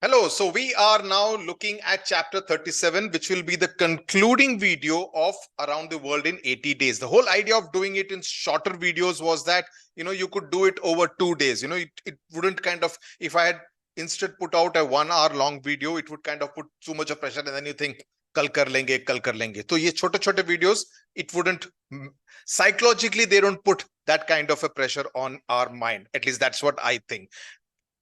Hello, so we are now looking at chapter 37, which will be the concluding video of Around the World in 80 days. The whole idea of doing it in shorter videos was that, you could do it over 2 days. It wouldn't kind of, if I had instead put out a 1 hour long video, it would kind of put too much of pressure. And then you think, kal kar lenge, kal kar lenge. So, ye chote videos, it wouldn't, psychologically, they don't put that kind of a pressure on our mind. At least that's what I think.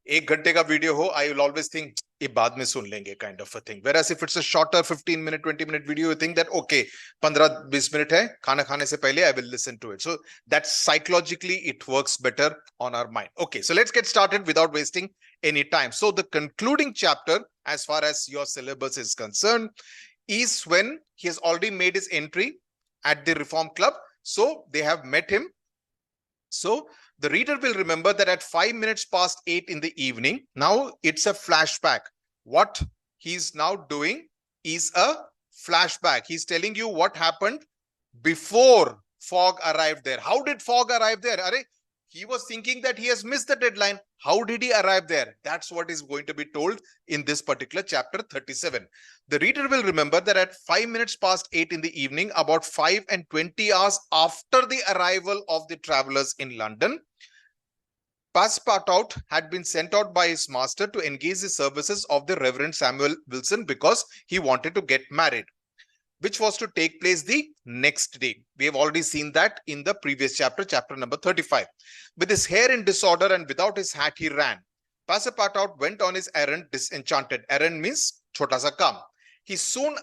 1 घंटे का video हो, I will always think ये बाद में सुन लेंगे kind of a thing. Whereas if it's a shorter 15-minute, 20-minute video, you think that okay, 15-20 minute है, खाना खाने से पहले I will listen to it. So that psychologically it works better on our mind. Okay, so let's get started without wasting any time. So the concluding chapter, as far as your syllabus is concerned, is when he has already made his entry at the Reform Club. So they have met him. So the reader will remember that at 5 minutes past 8 in the evening, now it's a flashback. What he's now doing is a flashback. He's telling you what happened before Fogg arrived there. How did Fogg arrive there? He was thinking that he has missed the deadline. How did he arrive there? That's what is going to be told in this particular chapter 37. The reader will remember that at 5 minutes past 8 in the evening, about 5:20 after the arrival of the travelers in London, Passepartout had been sent out by his master to engage the services of the Reverend Samuel Wilson because he wanted to get married, which was to take place the next day. We have already seen that in the previous chapter, chapter number 35. With his hair in disorder and without his hat, he ran. Passepartout went on his errand disenchanted. Errand means chota sa kam. He soon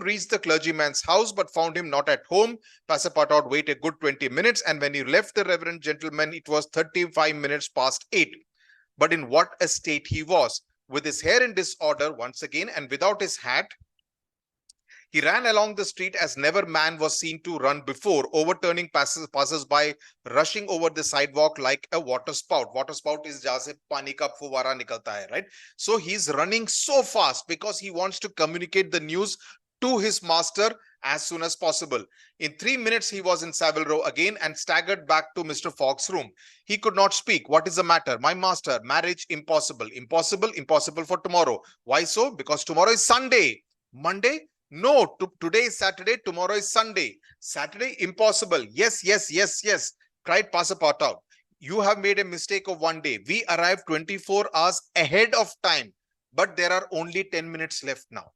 reached the clergyman's house, but found him not at home. Passepartout waited a good 20 minutes, and when he left the reverend gentleman, it was 35 minutes past 8. But in what a state he was! With his hair in disorder once again, and without his hat, he ran along the street as never man was seen to run before, overturning passers-by, rushing over the sidewalk like a water spout. Water spout is jahan se pani ka fuvara nikalta hai, right? So he's running so fast because he wants to communicate the news to his master as soon as possible. In 3 minutes, he was in Savile Row again and staggered back to Mr. Fogg's room. He could not speak. What is the matter? My master, marriage impossible. Impossible, impossible for tomorrow. Why so? Because tomorrow is Sunday. Monday? No, today is Saturday, tomorrow is Sunday. Saturday, impossible. Yes, yes, yes, yes, cried Passepartout. You have made a mistake of 1 day. We arrived 24 hours ahead of time, but there are only 10 minutes left now.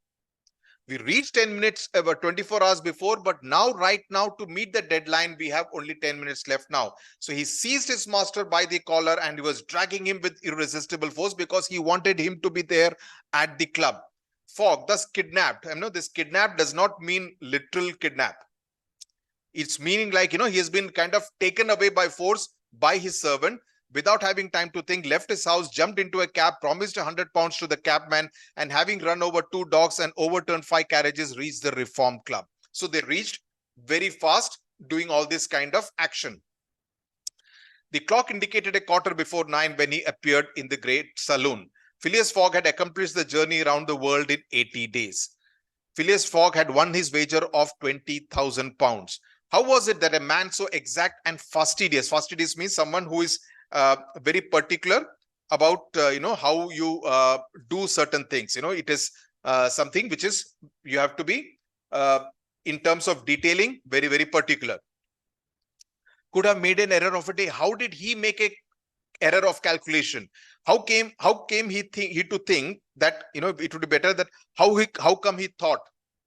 We reached 10 minutes, 24 hours before, but now, right now, to meet the deadline, we have only 10 minutes left now. So he seized his master by the collar and he was dragging him with irresistible force because he wanted him to be there at the club. Fogg, thus kidnapped. This kidnap does not mean literal kidnap. It's meaning like, he has been kind of taken away by force by his servant without having time to think, left his house, jumped into a cab, promised 100 pounds to the cabman, and having run over 2 dogs and overturned 5 carriages, reached the Reform Club. So they reached very fast doing all this kind of action. The clock indicated 9:15 when he appeared in the great saloon. Phileas Fogg had accomplished the journey around the world in 80 days. Phileas Fogg had won his wager of 20,000 pounds. How was it that a man so exact and fastidious means someone who is very particular about, how you do certain things. It is something which is, you have to be, in terms of detailing, very, very particular. Could have made an error of a day. How did he make a error of calculation? How came he to think that it would be better that how come he thought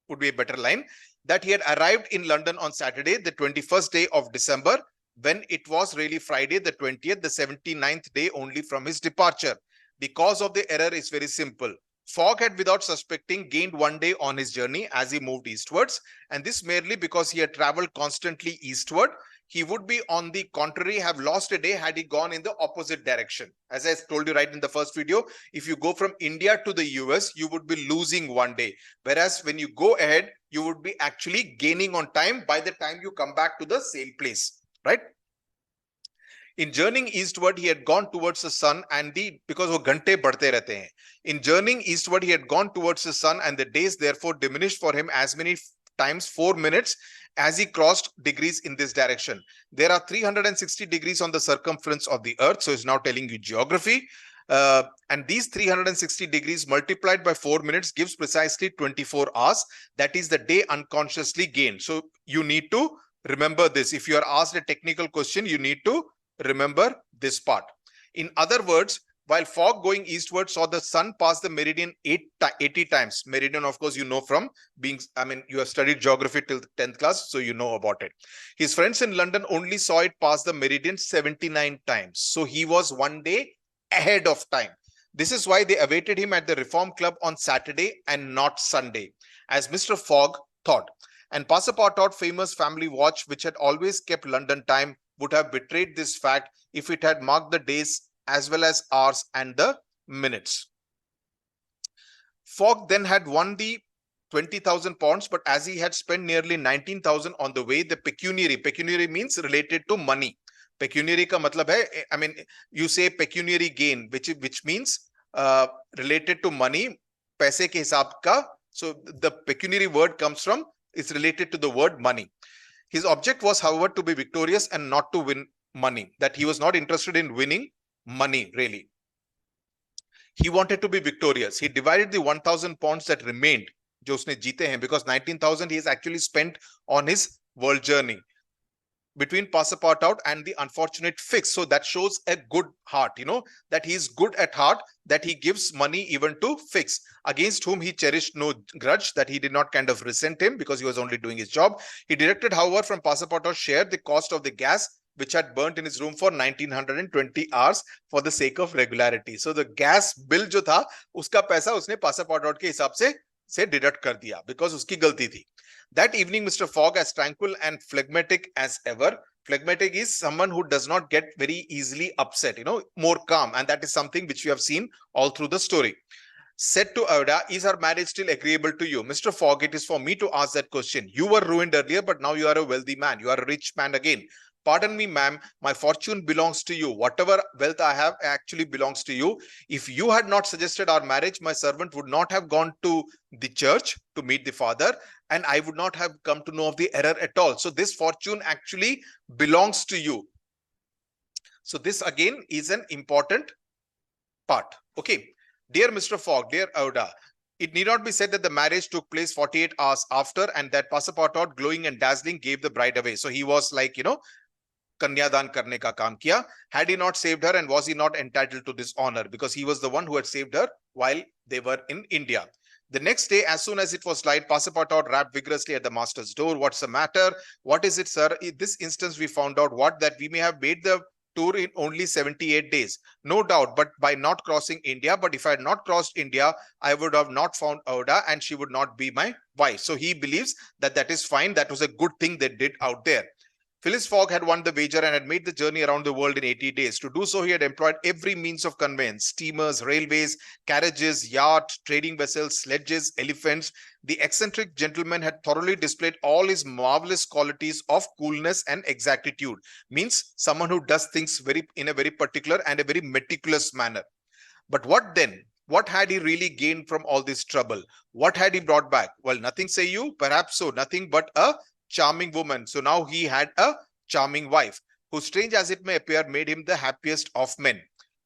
would be a better line that he had arrived in London on Saturday, the 21st day of December, when it was really Friday, the 20th, the 79th day only from his departure. The cause of the error is very simple. Fogg had, without suspecting, gained 1 day on his journey as he moved eastwards, and this merely because he had traveled constantly eastward. He would be, on the contrary, have lost a day had he gone in the opposite direction. As I told you right in the first video, if you go from India to the US, you would be losing 1 day. Whereas when you go ahead, you would be actually gaining on time by the time you come back to the same place, right? In journeying eastward, he had gone towards the sun and because wo ghante badhte rehte hain. In journeying eastward, he had gone towards the sun and the days therefore diminished for him as many times 4 minutes as he crossed degrees in this direction. There are 360 degrees on the circumference of the earth. So it's now telling you geography. And these 360 degrees multiplied by 4 minutes gives precisely 24 hours. That is the day unconsciously gained. So you need to remember this. If you are asked a technical question, you need to remember this part. In other words, while fog going eastward saw the sun pass the meridian 80 times. Meridian, of course, you know from being, you have studied geography till 10th class, so you know about it. His friends in London only saw it pass the meridian 79 times. So he was one day ahead of time. This is why they awaited him at the Reform Club on Saturday and not Sunday, as Mr. Fogg thought. And Passepartout's famous family watch, which had always kept London time, would have betrayed this fact if it had marked the days as well as hours and the minutes. Fogg then had won the 20,000 pounds, but as he had spent nearly 19,000 on the way, the pecuniary means related to money. Pecuniary ka matlab hai, you say pecuniary gain, which means related to money, paise ke hisab ka. So the pecuniary word comes from, is related to the word money. His object was, however, to be victorious and not to win money. That he was not interested in winning money, really. He wanted to be victorious. He divided the 1,000 pounds that remained, jo usne jeete hain, because 19,000 he has actually spent on his world journey, between Passepartout and the unfortunate Fix. So that shows a good heart, that he is good at heart, that he gives money even to Fix, against whom he cherished no grudge, that he did not kind of resent him because he was only doing his job. He directed, however, from Passepartout's share the cost of the gas which had burnt in his room for 1920 hours for the sake of regularity. So the gas bill jo tha, uska paisa usne Passepartout ke hisab se deduct kar diya, because uski galti thi. That evening, Mr. Fogg, as tranquil and phlegmatic as ever. Phlegmatic is someone who does not get very easily upset, more calm. And that is something which we have seen all through the story. Said to Ada, is our marriage still agreeable to you? Mr. Fogg, it is for me to ask that question. You were ruined earlier, but now you are a wealthy man. You are a rich man again. Pardon me, ma'am, my fortune belongs to you. Whatever wealth I have actually belongs to you. If you had not suggested our marriage, my servant would not have gone to the church to meet the father, and I would not have come to know of the error at all. So this fortune actually belongs to you. So this again is an important part. Okay. Dear Mr. Fogg, dear Auda, it need not be said that the marriage took place 48 hours after, and that Passepartout, glowing and dazzling, gave the bride away. So he was like, Kanyadan karne ka kaam kiya. Had he not saved her, and was he not entitled to this honor? Because he was the one who had saved her while they were in India. The next day, as soon as it was light, Passepartout rapped vigorously at the master's door. What's the matter? What is it, sir? In this instance, we found out that we may have made the tour in only 78 days. No doubt, but by not crossing India. But if I had not crossed India, I would have not found Auda, and she would not be my wife. So he believes that that is fine. That was a good thing they did out there. Phileas Fogg had won the wager and had made the journey around the world in 80 days. To do so, he had employed every means of conveyance: steamers, railways, carriages, yachts, trading vessels, sledges, elephants. The eccentric gentleman had thoroughly displayed all his marvelous qualities of coolness and exactitude. Means someone who does things in a very particular and a very meticulous manner. But what then? What had he really gained from all this trouble? What had he brought back? Well, nothing, say you? Perhaps so. Nothing but a charming woman. So now he had a charming wife, who, strange as it may appear, made him the happiest of men.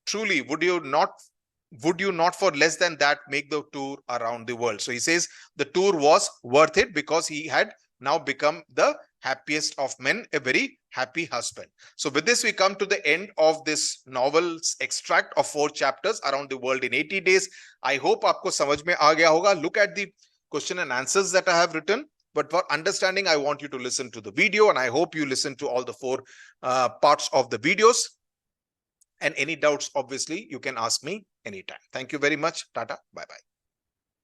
Truly, would you not for less than that make the tour around the world? So he says the tour was worth it because he had now become the happiest of men, a very happy husband. So with this, we come to the end of this novel's extract of 4 chapters around the world in 80 days. I hope aapko samajh mein aa gaya hoga. Look at the question and answers that I have written. But for understanding, I want you to listen to the video, and I hope you listen to all the 4 parts of the videos. And any doubts, obviously, you can ask me anytime. Thank you very much. Tata. Bye-bye.